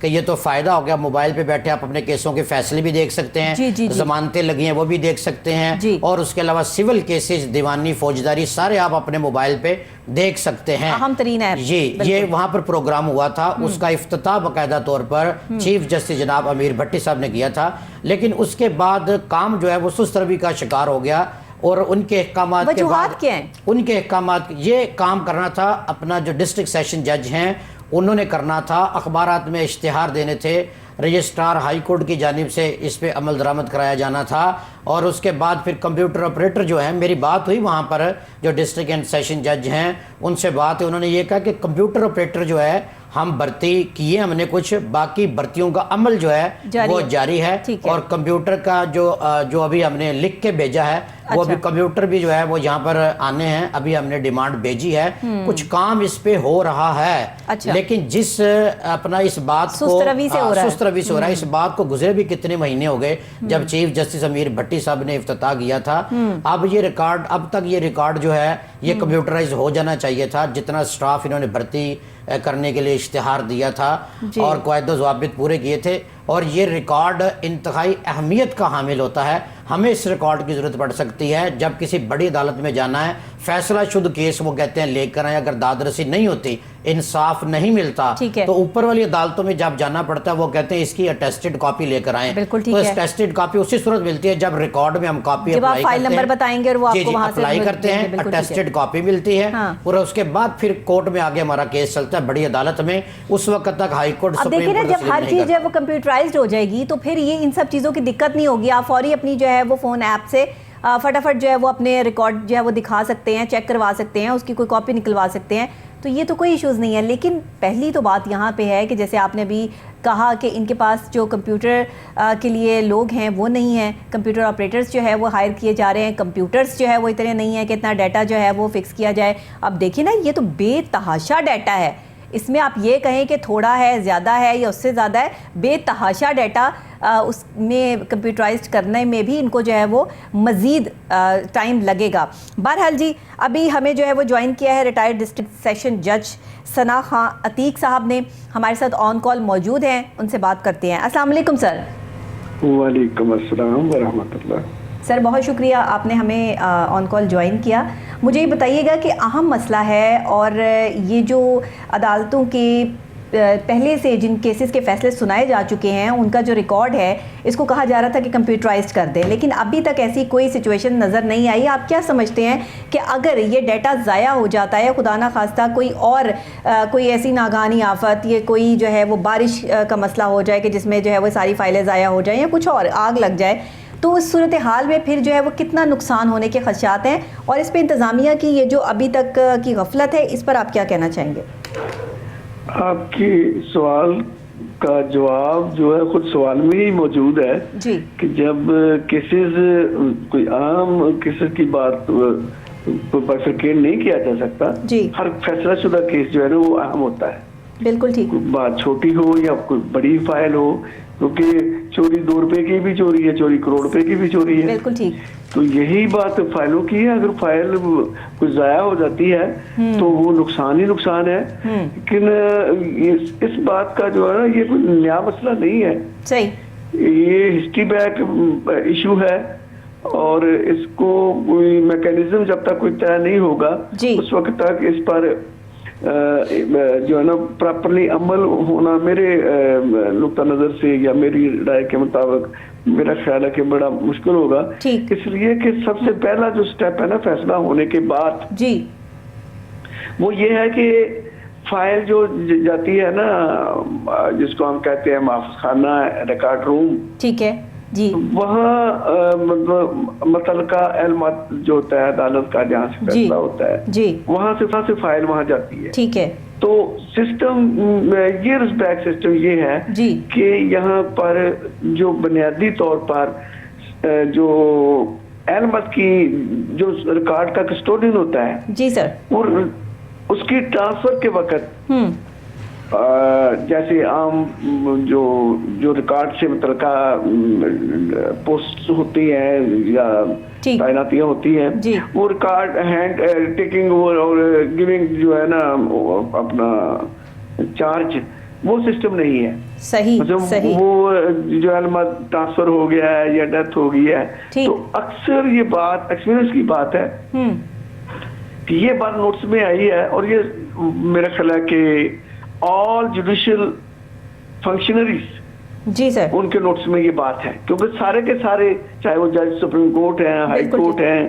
کہ یہ تو فائدہ ہو گیا, موبائل پہ بیٹھے آپ اپنے کیسوں کے فیصلے بھی دیکھ سکتے ہیں, ضمانتیں لگی ہیں وہ بھی دیکھ سکتے ہیں, اور اس کے علاوہ سول کیسز, دیوانی, فوجداری, سارے آپ اپنے موبائل پہ دیکھ سکتے ہیں. اہم ترین ہے جی, یہ وہاں پر پروگرام ہوا تھا, اس کا افتتاح باقاعدہ طور پر چیف جسٹس جناب امیر بھٹی صاحب نے کیا تھا, لیکن اس کے بعد کام جو ہے وہ سست روی کا شکار ہو گیا, اور ان کے احکامات کے بعد ان کے احکامات, یہ کام کرنا تھا اپنا جو ڈسٹرکٹ سیشن جج ہیں انہوں نے کرنا تھا, اخبارات میں اشتہار دینے تھے, رجسٹرار ہائی کورٹ کی جانب سے اس پہ عمل درآمد کرایا جانا تھا, اور اس کے بعد پھر کمپیوٹر آپریٹر جو ہیں, میری بات ہوئی وہاں پر جو ڈسٹرکٹ اینڈ سیشن جج ہیں ان سے بات ہے, انہوں نے یہ کہا کہ کمپیوٹر آپریٹر جو ہے ہم بھرتی کیے ہم نے کچھ, باقی بھرتیوں کا عمل جو ہے وہ جاری ہے, اور کمپیوٹر کا جو ابھی ہم نے لکھ کے بھیجا ہے وہ ابھی کمپیوٹر بھی جو ہے وہ یہاں پر آنے ہیں, ابھی ہم نے ڈیمانڈ بھیجی ہے, کچھ کام اس پہ ہو رہا ہے, لیکن جس اپنا اس بات کو سست روی سے ہو رہا ہے, اس بات کو گزرے بھی کتنے مہینے ہو گئے جب چیف جسٹس امیر بھٹی صاحب نے افتتاح کیا تھا, اب تک یہ ریکارڈ جو ہے یہ کمپیوٹرائز ہو جانا چاہیے تھا, جتنا سٹاف انہوں نے بھرتی کرنے کے لیے اشتہار دیا تھا اور قواعد و ضوابط پورے کیے تھے, اور یہ ریکارڈ انتہائی اہمیت کا حامل ہوتا ہے. ہمیں اس ریکارڈ کی ضرورت پڑ سکتی ہے جب کسی بڑی عدالت میں جانا ہے, فیصلہ شدہ کیس وہ کہتے ہیں لے کر آئیں, اگر داد رسی نہیں ہوتی, انصاف نہیں ملتا, تو اوپر والی عدالتوں میں جب جانا پڑتا ہے وہ کہتے ہیں اس کی اٹیسٹڈ کاپی لے کر آئیں, تو اٹیسٹڈ کاپی اسی صورت ملتی ہے جب ریکارڈ میں ہم کاپی اپلائی کرتے ہیں, اٹیسٹڈ کاپی ملتی ہے, اور اس کے بعد پھر کورٹ میں آگے ہمارا کیس چلتا ہے بڑی عدالت میں, اس وقت تک ہائی کورٹ سپریم کورٹ جب ہر چیز ہے وہ کمپیوٹرائزڈ ہو جائے گی تو پھر یہ ان سب چیزوں کی دقت نہیں ہوگی, آپ فوری اپنی جو ہے وہ فون ایپ سے فٹافٹ جو ہے وہ اپنے ریکارڈ جو ہے وہ دکھا سکتے ہیں, چیک کروا سکتے ہیں, اس کی کوئی کاپی نکلوا سکتے ہیں, تو یہ تو کوئی ایشوز نہیں ہے. لیکن پہلی تو بات یہاں پہ ہے کہ جیسے آپ نے بھی کہا کہ ان کے پاس جو کمپیوٹر کے لیے لوگ ہیں وہ نہیں ہیں, کمپیوٹر آپریٹرز جو ہے وہ ہائر کیے جا رہے ہیں, کمپیوٹرز جو ہے وہ اتنے نہیں ہیں کہ اتنا ڈیٹا جو ہے وہ فکس کیا جائے. اب دیکھیں نا, یہ تو بے تحاشا ڈیٹا ہے, اس میں آپ یہ کہیں کہ تھوڑا ہے, زیادہ ہے یا اس سے زیادہ ہے, بے تحاشا ڈیٹا اس میں کمپیوٹرائزڈ کرنے میں بھی ان کو جو ہے وہ مزید ٹائم لگے گا. بہرحال جی, ابھی ہمیں جو ہے وہ جوائن کیا ہے ریٹائرڈ ڈسٹرکٹ سیشن جج ثنا خان عتیق صاحب نے, ہمارے ساتھ آن کال موجود ہیں, ان سے بات کرتے ہیں. السلام علیکم سر. وعلیکم السلام ورحمۃ اللہ. سر بہت شکریہ آپ نے ہمیں آن کال جوائن کیا. مجھے یہ بتائیے گا کہ اہم مسئلہ ہے, اور یہ جو عدالتوں کے پہلے سے جن کیسز کے فیصلے سنائے جا چکے ہیں ان کا جو ریکارڈ ہے اس کو کہا جا رہا تھا کہ کمپیوٹرائزڈ کر دیں, لیکن ابھی تک ایسی کوئی سچویشن نظر نہیں آئی. آپ کیا سمجھتے ہیں کہ اگر یہ ڈیٹا ضائع ہو جاتا ہے, خدا نہ خواستہ کوئی ایسی ناگہانی آفت, یہ کوئی جو ہے وہ بارش کا مسئلہ ہو جائے کہ جس میں جو ہے وہ ساری فائلیں ضائع ہو جائیں, یا کچھ اور آگ لگ جائے, تو اس صورتحال میں پھر جو ہے وہ کتنا نقصان ہونے کے خدشات ہیں, اور اس پہ انتظامیہ کی یہ جو ابھی تک کی غفلت ہے اس پر آپ کیا کہنا چاہیں گے؟ آپ کی سوال کا جواب جو ہے خود سوال میں ہی موجود ہے جی, کہ جب کیسز کوئی عام کیسز کی بات کو بفرکیٹ نہیں کیا جا سکتا, ہر فیصلہ شدہ کیس جو ہے نا وہ اہم ہوتا ہے. بالکل ٹھیک. بات چھوٹی ہو یا کوئی بڑی فائل ہو, کیونکہ چوری 2 روپے کی بھی چوری ہے, چوری کروڑ روپے کی بھی چوری ہے. بالکل ٹھیک. تو یہی بات فائلوں کی ہے, اگر فائل کچھ ضائع ہو جاتی ہے تو وہ نقصان ہی نقصان ہے. لیکن اس بات کا جو ہے نا یہ کوئی نیا مسئلہ نہیں ہے, صحیح, یہ ہسٹری بیک ایشو ہے, اور اس کو کوئی میکینزم جب تک کوئی طے نہیں ہوگا اس وقت تک اس پر جو ہے نا پراپرلی عمل ہونا میرے نقطہ نظر سے یا میری رائے کے مطابق میرا خیال ہے کہ بڑا مشکل ہوگا. اس لیے کہ سب سے پہلا جو سٹیپ ہے نا فیصلہ ہونے کے بعد جی, وہ یہ ہے کہ فائل جو جاتی ہے نا جس کو ہم کہتے ہیں محافظ خانہ, ریکارڈ روم, ٹھیک ہے جی, وہاں متعلقہ علم جو ہوتا ہے عدالت کا جہاں سے فیصلہ ہوتا ہے جی, وہاں سے فائل وہاں جاتی ہے. ٹھیک ہے. تو سسٹم یہ رسبیک سسٹم یہ ہے کہ یہاں پر جو بنیادی طور پر جو علمت کی جو ریکارڈ کا کسٹوڈین ہوتا ہے جی سر, اور اس کی ٹرانسفر کے وقت جیسے عام جو ریکارڈ سے متعلقہ پوسٹ ہوتی ہیں یا تعیناتیاں ہوتی ہیں, وہ ریکارڈ ہینڈ ٹیکنگ اور گیونگ جو ہے نا اپنا چارج وہ سسٹم نہیں ہے. صحیح صحیح. وہ جو ہے ٹرانسفر ہو گیا ہے یا ڈیتھ ہو گئی ہے, تو اکثر یہ بات ایکسپیرئنس کی بات ہے کہ یہ بات نوٹس میں آئی ہے, اور یہ میرا خیال ہے کہ آل جوڈیشل فنکشنریز جی سر ان کے نوٹس میں یہ بات ہے, کیونکہ سارے کے سارے چاہے وہ جج سپریم کورٹ ہیں, ہائی کورٹ ہیں,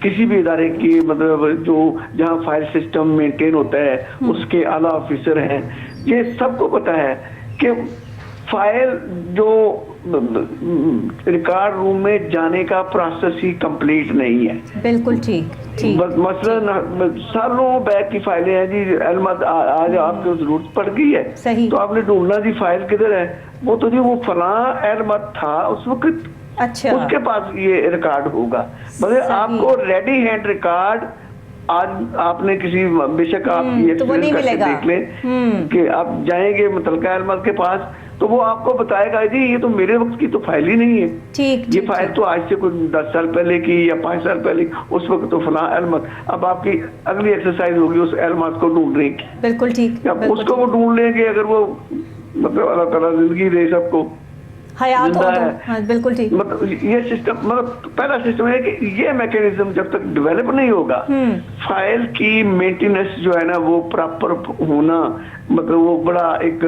کسی بھی ادارے کی مطلب جو جہاں فائل سسٹم مینٹین ہوتا ہے اس کے اعلیٰ آفیسر ہیں, یہ سب کو پتا ہے کہ فائل جو ریکارڈ روم میں جانے کا پروسیس ہی کمپلیٹ نہیں ہے. بالکل ٹھیک. مثلا سالوں بیک کی فائلیں ہیں جی, علمت آج آپ کو ضرورت پڑ گئی ہے تو آپ نے ڈھونڈنا جی فائل کدھر ہے, وہ تو جی وہ فلاں علمت تھا اس وقت, اچھا اس کے پاس یہ ریکارڈ ہوگا. مگر آپ کو ریڈی ہینڈ ریکارڈ آج آپ نے کسی بے شک آپ دیکھ لیں کہ آپ جائیں گے متعلقہ علمت کے پاس تو وہ آپ کو بتائے گا جی یہ تو میرے وقت کی تو فائل ہی نہیں ہے, یہ فائل تو آج سے کوئی 10 سال پہلے کی یا 5 سال پہلے, اس وقت تو فلاں علمت. اب آپ کی اگلی ایکسرسائز ہوگی اس علمت کو ڈھونڈنے کی. بالکل ٹھیک. اب اس کو وہ ڈھونڈ لیں گے, اگر وہ مطلب اللہ تعالیٰ زندگی دے سب کو حیات ہو. بالکل ٹھیک. مطلب یہ سسٹم, مطلب پہلا سسٹم ہے کہ یہ میکینزم جب تک ڈیولپ نہیں ہوگا, فائل کی مینٹیننس جو ہے نا وہ پراپر ہونا, مطلب وہ بڑا ایک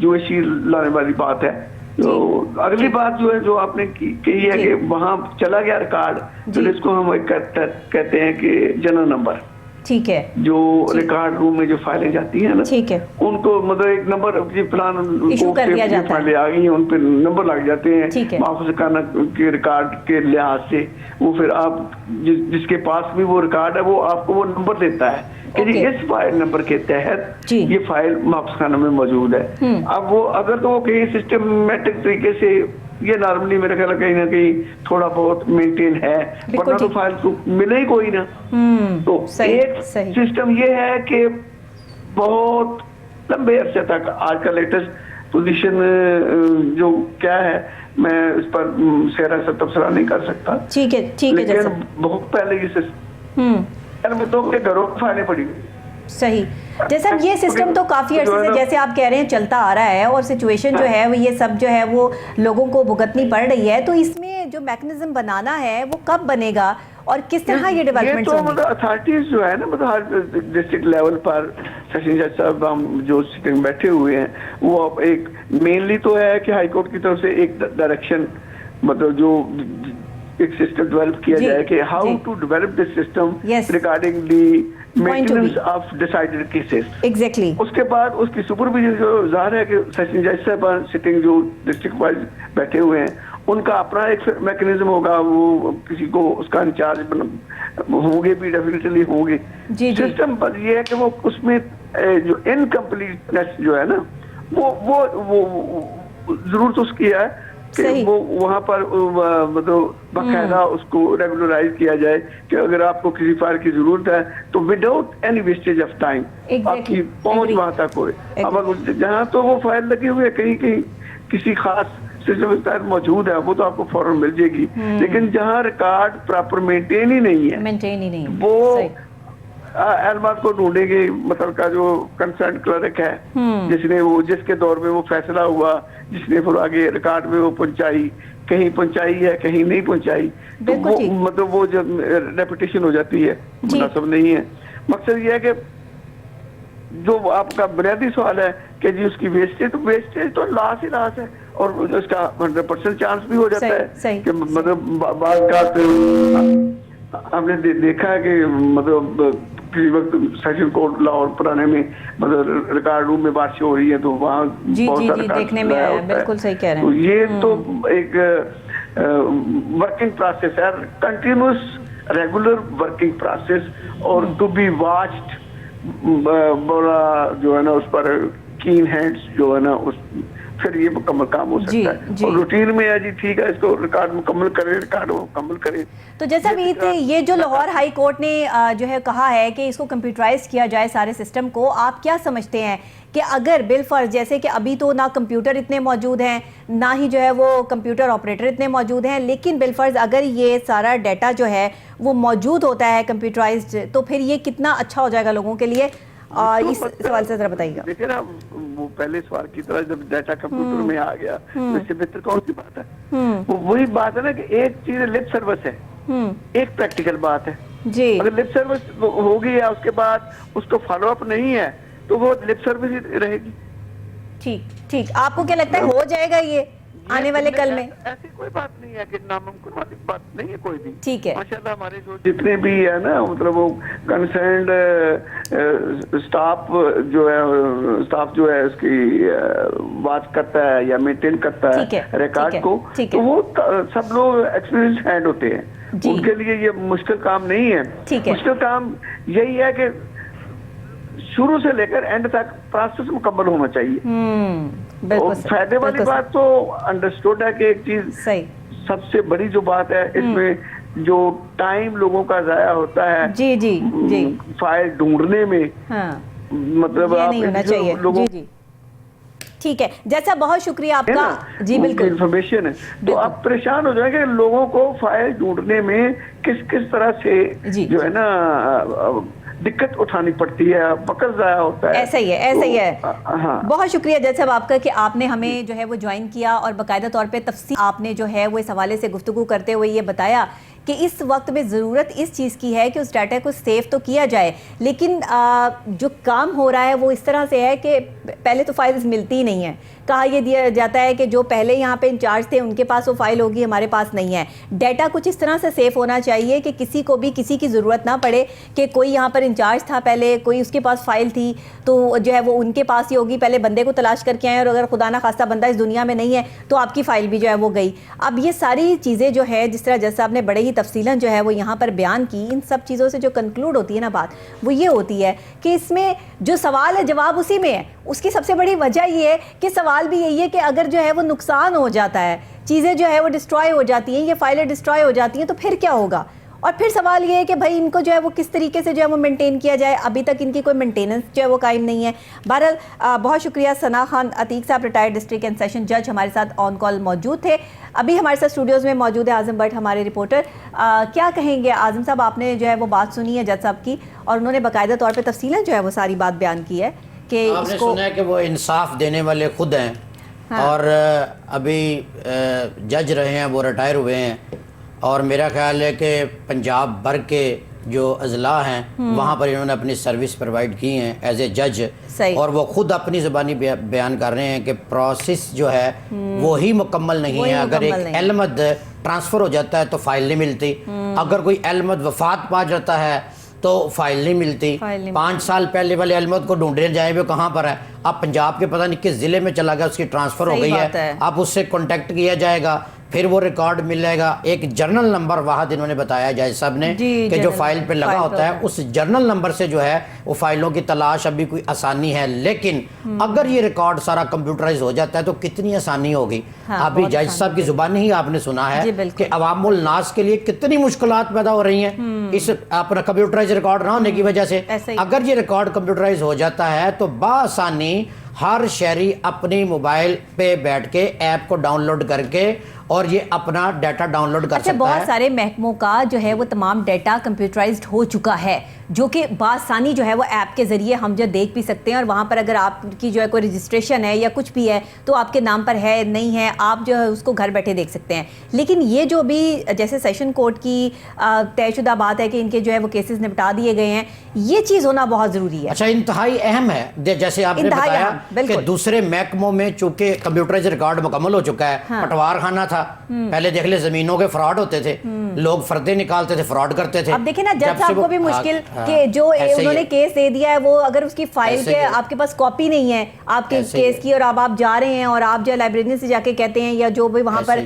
جوشی لانے والی بات ہے. تو اگلی بات جو ہے جو آپ نے کہی ہے کہ وہاں چلا گیا ریکارڈ, تو اس کو ہم کہتے ہیں کہ جنرل نمبر. ٹھیک ہے. جو ریکارڈ روم میں جو فائلیں جاتی ہیں نا, ٹھیک ہے, ان کو مطلب ایک نمبر پلان فائلیں آ گئی ہیں, ان پہ نمبر لگ جاتے ہیں محفوظ خانہ کے ریکارڈ کے لحاظ سے. وہ پھر آپ جس کے پاس بھی وہ ریکارڈ ہے وہ آپ کو وہ نمبر دیتا ہے کہ جی اس فائل نمبر کے تحت یہ فائل محفوظ خانہ میں موجود ہے. اب وہ اگر تو وہ کہیں سسٹمیٹک طریقے سے, یہ نارملی میرے خیال کہیں نہ کہیں تھوڑا بہت مینٹین ہے, ورنہ تو فائل تو ملے ہی کوئی نہ. تو ایک سسٹم یہ ہے کہ بہت لمبے عرصے تک آج کا لیٹسٹ پوزیشن جو کیا ہے میں اس پر سیرا سے تبصرہ نہیں کر سکتا, لیکن بہت پہلے یہ سسٹم کے گھروں فائلیں پڑی ہوئی. صحیح. جیسا یہ سسٹم تو کافی عرصے سے جیسے آپ کہہ رہے ہیں چلتا آ رہا ہے, اور سچویشن جو ہے وہ یہ سب جو ہے وہ لوگوں کو بھگتنی پڑ رہی ہے, تو اس میں جو میکنزم بنانا ہے وہ کب بنے گا اور کس طرح یہ ڈیولپمنٹ ہوگی؟ یہ تو مطلب اتھارٹیز جو ہے نا, مطلب ہر ڈسٹرکٹ لیول پر سیشن جج صاحب ہم جو سٹنگ بیٹھے ہوئے ہیں, وہ ایک مینلی تو ہے کہ ہائی کورٹ کی طرف سے ایک ڈائریکشن, مطلب جو ایک سسٹم ڈیولپ کیا جائے کہ how to develop this system regarding the maintenance of decided cases. Exactly. اس کے بعد اس کی سپرویژن جو ظاہر ہے کہ سیشن جج صاحب سٹنگ جو ڈسٹرکٹ وائز بیٹھے ہوئے ہیں ان کا اپنا ایک میکنزم ہوگا, وہ کسی کو اس کا انچارج ہوں گے بھی, ڈیفینیٹلی ہوں گے. سسٹم پر یہ ہے کہ وہ اس میں جو انکمپلیٹنس جو ہے نا وہ ضرورت اس کی ہے کہ وہ وہاں پر مطلب باقاعدہ اس کو ریگولرائز کیا جائے کہ اگر آپ کو کسی فائل کی ضرورت ہے تو without any wastage of time آپ کی پہنچ وہاں تک ہوئے. اب جہاں تو وہ فائل لگی ہوئی ہے کہیں کہیں کسی خاص سسٹم کے تحت موجود ہے وہ تو آپ کو فوراً مل جائے گی, لیکن جہاں ریکارڈ پراپر مینٹین ہی نہیں ہے وہ علمات کو ڈھونڈیں گے. مطلب کا جو کنسرن کلرک ہے جس کے دور میں وہ فیصلہ ہوا, جس نے پھر آگے ریکارڈ میں وہ پہنچائی, کہیں پہنچائی ہے کہیں نہیں پہنچائی, تو وہ مطلب وہ جب ریپوٹیشن ہو جاتی ہے مناسب نہیں ہے. مقصد یہ ہے کہ جو آپ کا بنیادی سوال ہے کہ جی اس کی ویسٹیج تو لاس ہی لاس ہے, اور اس کا 100% چانس بھی ہو جاتا ہے کہ مطلب بعض کا ہم نے دیکھا ہے کہ مطلب کسی وقت سیشن کورٹ لاہور پرانے میں مطلب ریکارڈ روم میں بارشیں ہو رہی ہیں تو وہاں بہت سارا دیکھنے میں بالکل صحیح کہہ رہے ہیں. تو یہ تو ایک ورکنگ پروسیس ہے, کنٹینیوس ریگولر ورکنگ پروسیس, اور ٹو بی واچڈ, بڑا جو ہے نا اس پر کین ہینڈز جو ہے نا اس پھر یہ مکمل کام ہو سکتا ہے. اور روٹین میں ہے جی ٹھیک ہے اس کو ریکارڈ مکمل کرے. تو جیسا بھی یہ جو لاہور ہائی کورٹ نے جو ہے کہا ہے کہ اس کو کمپیوٹرائز کیا جائے سارے سسٹم کو, آپ کیا سمجھتے ہیں کہ اگر بالفرض جیسے کہ ابھی تو نہ کمپیوٹر اتنے موجود ہیں نہ ہی جو ہے وہ کمپیوٹر آپریٹر اتنے موجود ہیں, لیکن بالفرض اگر یہ سارا ڈیٹا جو ہے وہ موجود ہوتا ہے کمپیوٹرائزڈ, تو پھر یہ کتنا اچھا ہو جائے گا لوگوں کے لیے. اور اس سوال سے ذرا بتائیے گا. دیکھیں نا وہ پہلے سوال کی طرح جب ڈیٹا کمپیوٹر میں آ گیا اس سے بہتر کون سی بات ہے. وہی بات ہے نا کہ ایک چیز لپ سروس ہے, ایک پریکٹیکل بات ہے. جی اگر لپ سروس ہوگی یا اس کے بعد اس کو فالو اپ نہیں ہے تو وہ لپ سروس ہی رہے گی. ٹھیک, آپ کو کیا لگتا ہے ہو جائے گا یہ آنے والے کل میں؟ ایسی کوئی بات نہیں ہے کہ ناممکن والی بات نہیں ہے کوئی بھی. ٹھیک ہے, ماشاءاللہ ہمارے جو جتنے بھی ہے نا مطلب وہ کنسرنڈ اسٹاف جو ہے اس کی واچ کرتا ہے یا مینٹین کرتا ہے ریکارڈ کو, تو وہ سب لوگ ایکسپیرینس ہینڈ ہوتے ہیں. ان کے لیے یہ مشکل کام نہیں ہے. مشکل کام یہی ہے کہ شروع سے لے کر اینڈ تک پروسیس مکمل ہونا چاہیے. اور فائدے والی بات تو انڈرسٹوڈ ہے کہ ایک چیز سب سے بڑی جو بات ہے اس میں جو ٹائم لوگوں کا ضائع ہوتا ہے جی فائل ڈھونڈنے میں, مطلب یہ نہیں ہونا چاہیے. جی ٹھیک ہے, جیسا بہت شکریہ آپ کا. جی بالکل انفارمیشن ہے تو آپ پریشان ہو جائیں گے لوگوں کو فائل ڈھونڈنے میں کس طرح سے جو ہے نا دقت اٹھانی پڑتی ہے, وقت ضائع ہوتا ہے. ایسا ہی ہے. بہت شکریہ جج صاحب آپ کا کہ آپ نے ہمیں جو ہے وہ جوائن کیا اور باقاعدہ طور پہ تفصیل آپ نے جو ہے وہ اس حوالے سے گفتگو کرتے ہوئے یہ بتایا کہ اس وقت میں ضرورت اس چیز کی ہے کہ اس ڈیٹا کو سیو تو کیا جائے, لیکن جو کام ہو رہا ہے وہ اس طرح سے ہے کہ پہلے تو فائلز ملتی ہی نہیں ہیں. کہا یہ دیا جاتا ہے کہ جو پہلے یہاں پہ انچارج تھے ان کے پاس وہ فائل ہوگی, ہمارے پاس نہیں ہے. ڈیٹا کچھ اس طرح سے سیو ہونا چاہیے کہ کسی کو بھی کسی کی ضرورت نہ پڑے کہ کوئی یہاں پر انچارج تھا پہلے, کوئی اس کے پاس فائل تھی تو جو ہے وہ ان کے پاس ہی ہوگی, پہلے بندے کو تلاش کر کے آئیں اور اگر خدا نہ خواستہ بندہ اس دنیا میں نہیں ہے تو آپ کی فائل بھی جو ہے وہ گئی. اب یہ ساری چیزیں جو ہے جس طرح جج صاحب نے بڑے ہی تفصیلاً جو ہے وہ یہاں پر بیان کی, ان سب چیزوں سے جو کنکلوڈ ہوتی ہے نا بات وہ یہ ہوتی ہے کہ اس میں جو سوال ہے جواب اسی میں ہے. اس کی سب سے بڑی وجہ یہ ہے کہ سوال بھی یہی ہے کہ اگر جو ہے وہ نقصان ہو جاتا ہے, چیزیں جو ہے وہ ڈسٹرائے ہو جاتی ہیں, یہ فائلیں ڈسٹرائے ہو جاتی ہیں تو پھر کیا ہوگا. اور پھر سوال یہ ہے کہ بھائی ان کو جو ہے وہ کس طریقے سے جو ہے وہ مینٹین کیا جائے. ابھی تک ان کی کوئی مینٹیننس جو ہے وہ قائم نہیں ہے. بہرحال بہت شکریہ. ثنا خان عتیق صاحب ریٹائرڈ ڈسٹرکٹ اینڈ سیشن جج ہمارے ساتھ آن کال موجود تھے. ابھی ہمارے ساتھ اسٹوڈیوز میں موجود ہے اعظم بٹ ہمارے رپورٹر. کیا کہیں گے اعظم صاحب, آپ نے جو ہے وہ بات سنی ہے جج صاحب کی اور انہوں نے باقاعدہ طور پہ تفصیلاً جو ہے وہ ساری بات بیان کی ہے کہ آپ نے سنا ہے کہ وہ انصاف دینے والے خود ہیں. اور ابھی جج رہے ہیں, وہ ریٹائر ہوئے ہیں, اور میرا خیال ہے کہ پنجاب بھر کے جو اضلاع ہیں وہاں پر انہوں نے اپنی سروس پرووائڈ کی ہیں ایز اے جج, اور وہ خود اپنی زبانی بیان کر رہے ہیں کہ پروسیس جو ہے وہی مکمل نہیں ہے. اگر ایک علمد ٹرانسفر ہو جاتا ہے تو فائل نہیں ملتی, اگر کوئی علمد وفات پا جاتا ہے تو فائل نہیں ملتی. 5 سال پہلے والے علمت کو ڈھونڈنے جائیں وہ کہاں پر ہے. اب پنجاب کے پتہ نہیں کس ضلع میں چلا گیا, اس کی ٹرانسفر ہو گئی ہے, اب اس سے کانٹیکٹ کیا جائے گا, پھر وہ ریکارڈ ملے گا. ایک جرنل نمبر واحد انہوں نے بتایا جج صاحب نے کہ جو فائل پہ لگا ہوتا ہے اس جرنل نمبر سے جو ہے وہ فائلوں کی تلاش ابھی کوئی آسانی ہے. لیکن اگر یہ ریکارڈ سارا کمپیوٹرائز ہو جاتا ہے تو کتنی آسانی ہوگی. ابھی جج صاحب کی زبانی ہی آپ نے سنا ہے کہ عوام الناس کے لیے کتنی مشکلات پیدا ہو رہی ہیں اس اپنا کمپیوٹرائز ریکارڈ نہ ہونے کی وجہ سے. اگر یہ ریکارڈ کمپیوٹرائز ہو جاتا ہے تو بآسانی ہر شہری اپنی موبائل پہ بیٹھ کے ایپ کو ڈاؤن لوڈ کر کے اور یہ اپنا ڈیٹا ڈاؤن لوڈ کر سکتا ہے. بہت سارے محکموں کا جو ہے وہ تمام ڈیٹا کمپیوٹرائزڈ ہو چکا ہے جو کہ بآسانی جو ہے وہ ایپ کے ذریعے ہم جو دیکھ بھی سکتے ہیں, اور وہاں پر اگر آپ کی جو ہے کوئی رجسٹریشن ہے یا کچھ بھی ہے تو آپ کے نام پر ہے نہیں ہے, آپ جو ہے اس کو گھر بیٹھے دیکھ سکتے ہیں. لیکن یہ جو بھی جیسے سیشن کورٹ کی طے شدہ بات ہے کہ ان کے جو ہے وہ کیسز نپٹا دیے گئے ہیں, یہ چیز ہونا بہت ضروری ہے. اچھا, انتہائی اہم ہے. جیسے آپ نے بتایا کہ دوسرے محکموں میں چونکہ کمپیوٹرائز ریکارڈ مکمل ہو چکا ہے, پٹوار خانہ تھا پہلے دیکھ لے, زمینوں کے فراڈ ہوتے تھے, لوگ فردے نکالتے تھے, فراڈ کرتے تھے. اب دیکھیں نا جج صاحب کو بھی مشکل کہ جو انہوں نے کیس دے دیا ہے وہ اگر اس کی فائل کے آپ کے پاس کاپی نہیں ہے آپ کے کیس کی, اور اب آپ جا رہے ہیں اور آپ جو لائبریرین سے جا کے کہتے ہیں یا جو بھی وہاں پر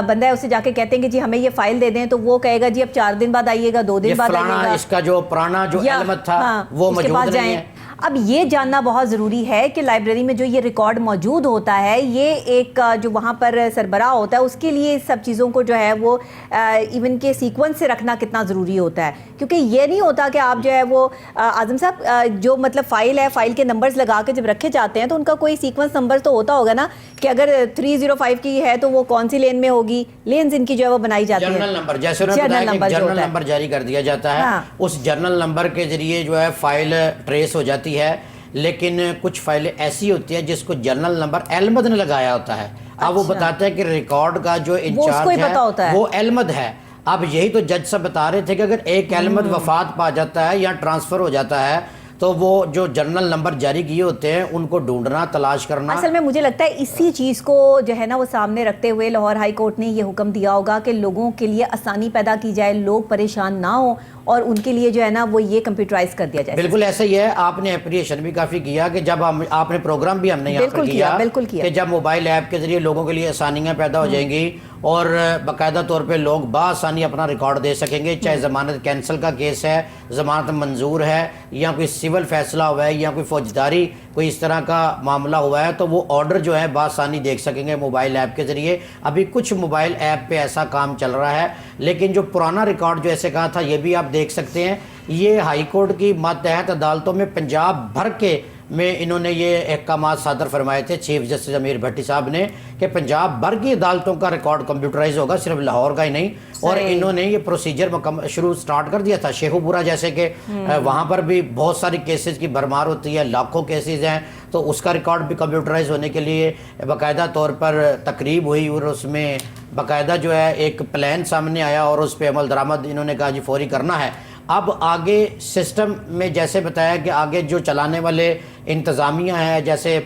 بندہ ہے اسے جا کے کہتے ہیں کہ جی ہمیں یہ فائل دے دیں, تو وہ کہے گا جی اب 4 دن بعد آئیے گا, 2 دن بعد آئیے گا, اس کا جو پرانا جو علمت تھا وہ موجود نہیں ہے. اب یہ جاننا بہت ضروری ہے کہ لائبریری میں جو یہ ریکارڈ موجود ہوتا ہے یہ ایک جو وہاں پر سربراہ ہوتا ہے اس کے لیے سب چیزوں کو جو ہے وہ ایون کے سیکوینس سے رکھنا کتنا ضروری ہوتا ہے, کیونکہ یہ نہیں ہوتا کہ آپ جو ہے وہ اعظم صاحب جو مطلب فائل ہے, فائل کے نمبرز لگا کے جب رکھے جاتے ہیں تو ان کا کوئی سیکوینس نمبر تو ہوتا ہوگا نا کہ اگر 305 کی ہے تو وہ کون سی لین میں ہوگی, لینز ان کی جو ہے وہ بنائی جاتی ہیں. جرنل نمبر جیسے جرنل نمبر جاری کر دیا جاتا ہے, اس جرنل نمبر کے ذریعے جو ہے فائل ٹریس ہو جاتی جاتی ہے، لیکن کچھ فائلیں ایسی ہوتی ہیں جس کو جنرل نمبر احمد نے لگایا ہوتا ہے. اب وہ بتاتے ہیں کہ ریکارڈ کا جو انچارج ہے وہ احمد ہے. اب یہی تو جج صاحب بتا رہے تھے کہ اگر ایک احمد وفات پا جاتا ہے یا ٹرانسفر ہو جاتا ہے تو وہ جو جنرل نمبر جاری کیے ہوتے ہیں ان کو ڈھونڈنا، تلاش کرنا. اصل میں مجھے لگتا ہے اسی چیز کو جو ہے نا وہ سامنے رکھتے ہوئے لاہور ہائی کورٹ نے یہ حکم دیا ہوگا کہ لوگوں کے لیے آسانی پیدا کی جائے، لوگ پریشان نہ ہوں، اور ان کے لیے جو ہے نا وہ یہ کمپیوٹرائز کر دیا جائے. بالکل ایسا ہی ہے. آپ نے اپریشن بھی کافی کیا کہ جب آپ نے پروگرام بھی ہم نے یہاں پر کیا کہ جب موبائل ایپ کے ذریعے لوگوں کے لیے آسانیاں پیدا ہو جائیں گی اور باقاعدہ طور پہ لوگ بآسانی اپنا ریکارڈ دے سکیں گے، چاہے ضمانت کینسل کا کیس ہے، ضمانت منظور ہے، یا کوئی سول فیصلہ ہوا ہے، یا کوئی فوجداری کوئی اس طرح کا معاملہ ہوا ہے، تو وہ آرڈر جو ہے بآسانی دیکھ سکیں گے موبائل ایپ کے ذریعے. ابھی کچھ موبائل ایپ پہ ایسا کام چل رہا ہے، لیکن جو پرانا ریکارڈ جو ایسے کہا تھا یہ بھی آپ دیکھ سکتے ہیں. یہ ہائی کورٹ کی ماتحت عدالتوں میں پنجاب بھر کے میں انہوں نے یہ احکامات صادر فرمائے تھے چیف جسٹس امیر بھٹی صاحب نے کہ پنجاب بھر کی عدالتوں کا ریکارڈ کمپیوٹرائز ہوگا، صرف لاہور کا ہی نہیں. اور انہوں نے یہ پروسیجر سٹارٹ کر دیا تھا. شیخو پورہ جیسے کہ وہاں پر بھی بہت ساری کیسز کی بھرمار ہوتی ہے، لاکھوں کیسز ہیں، تو اس کا ریکارڈ بھی کمپیوٹرائز ہونے کے لیے باقاعدہ طور پر تقریب ہوئی اور اس میں باقاعدہ جو ہے ایک پلان سامنے آیا اور اس پہ عمل درآمد انہوں نے کہا جی فوری کرنا ہے. اب آگے سسٹم میں جیسے بتایا کہ آگے جو چلانے والے انتظامیہ ہیں، جیسے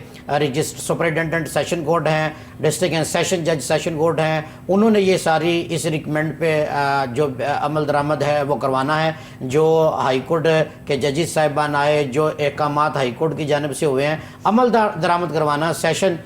سپرنٹینڈنٹ سیشن کورٹ ہیں، ڈسٹرکٹ اینڈ سیشن جج سیشن کورٹ ہیں، انہوں نے یہ ساری اس ریکمنڈ پہ جو عمل درآمد ہے وہ کروانا ہے. جو ہائی کورٹ کے ججز صاحبان آئے، جو احکامات ہائی کورٹ کی جانب سے ہوئے ہیں، عمل درآمد کروانا سیشن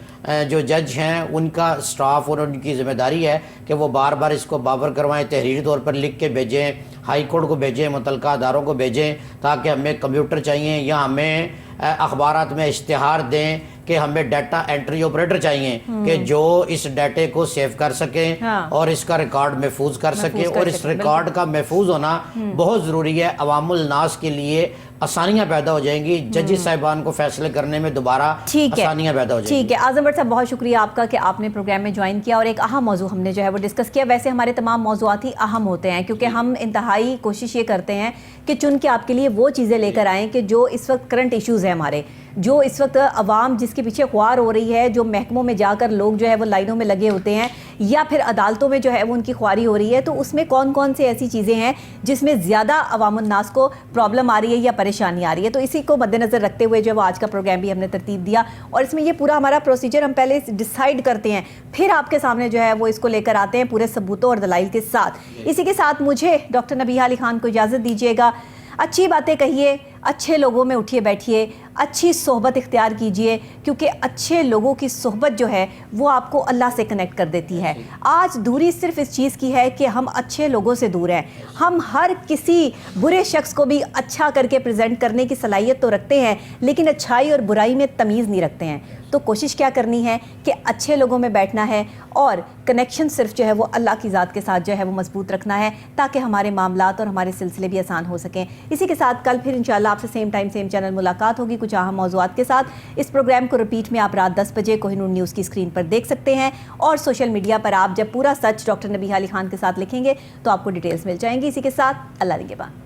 جو جج ہیں ان کا سٹاف اور ان کی ذمہ داری ہے کہ وہ بار بار اس کو باور کروائیں، تحریری طور پر لکھ کے بھیجیں، ہائی کورٹ کو بھیجیں، متعلقہ اداروں کو بھیجیں، تاکہ ہمیں کمپیوٹر چاہیے یا ہمیں اخبارات میں اشتہار دیں کہ ہمیں ڈیٹا انٹری آپریٹر چاہیے کہ جو اس ڈیٹے کو سیو کر سکیں اور اس کا ریکارڈ محفوظ کر سکیں. اور اس ریکارڈ کا محفوظ ہونا بہت ضروری ہے. عوام الناس کے لیے آسانیاں پیدا ہو جائیں گی، ججز صاحبان کو فیصلے کرنے میں دوبارہ آسانیاں پیدا ہو جائیں گی. ٹھیک ہے اعظم بٹ صاحب، بہت شکریہ آپ کا کہ آپ نے پروگرام میں جوائن کیا اور ایک اہم موضوع ہم نے جو ہے وہ ڈسکس کیا. ویسے ہمارے تمام موضوعات ہی اہم ہوتے ہیں کیونکہ ہم انتہائی کوشش یہ کرتے ہیں کہ چن کے آپ کے لیے وہ چیزیں لے کر آئیں کہ جو اس وقت کرنٹ ایشوز ہیں ہمارے، جو اس وقت عوام جس کے پیچھے خوار ہو رہی ہے، جو محکموں میں جا کر لوگ جو ہے وہ لائنوں میں لگے ہوتے ہیں یا پھر عدالتوں میں جو ہے وہ ان کی خواری ہو رہی ہے، تو اس میں کون کون سے ایسی چیزیں ہیں جس میں زیادہ عوام الناس کو پرابلم آ رہی ہے یا پریشانی آ رہی ہے. تو اسی کو مد نظر رکھتے ہوئے جو وہ آج کا پروگرام بھی ہم نے ترتیب دیا اور اس میں یہ پورا ہمارا پروسیجر ہم پہلے ڈیسائیڈ کرتے ہیں، پھر آپ کے سامنے جو ہے وہ اس کو لے کر آتے ہیں پورے ثبوتوں اور دلائل کے ساتھ. اسی کے ساتھ مجھے ڈاکٹر نبیہہ علی خان کو اجازت دیجیے گا. اچھی باتیں کہیے، اچھے لوگوں میں اٹھیے بیٹھیے، اچھی صحبت اختیار کیجئے، کیونکہ اچھے لوگوں کی صحبت جو ہے وہ آپ کو اللہ سے کنیکٹ کر دیتی ہے. آج دوری صرف اس چیز کی ہے کہ ہم اچھے لوگوں سے دور ہیں. ہم ہر کسی برے شخص کو بھی اچھا کر کے پریزنٹ کرنے کی صلاحیت تو رکھتے ہیں، لیکن اچھائی اور برائی میں تمیز نہیں رکھتے ہیں. تو کوشش کیا کرنی ہے کہ اچھے لوگوں میں بیٹھنا ہے اور کنیکشن صرف جو ہے وہ اللہ کی ذات کے ساتھ جو ہے وہ مضبوط رکھنا ہے تاکہ ہمارے معاملات اور ہمارے سلسلے بھی آسان ہو سکیں. اسی کے ساتھ کل پھر انشاءاللہ آپ سے سیم ٹائم سیم چینل ملاقات ہوگی کچھ اہم موضوعات کے ساتھ. اس پروگرام کو رپیٹ میں آپ رات 10 بجے کوہ نور نیوز کی اسکرین پر دیکھ سکتے ہیں اور سوشل میڈیا پر آپ جب پورا سچ ڈاکٹر نبیہہ علی خان کے ساتھ لکھیں گے تو آپ کو ڈیٹیلز مل جائیں گی. اسی کے ساتھ اللہ نگہبان.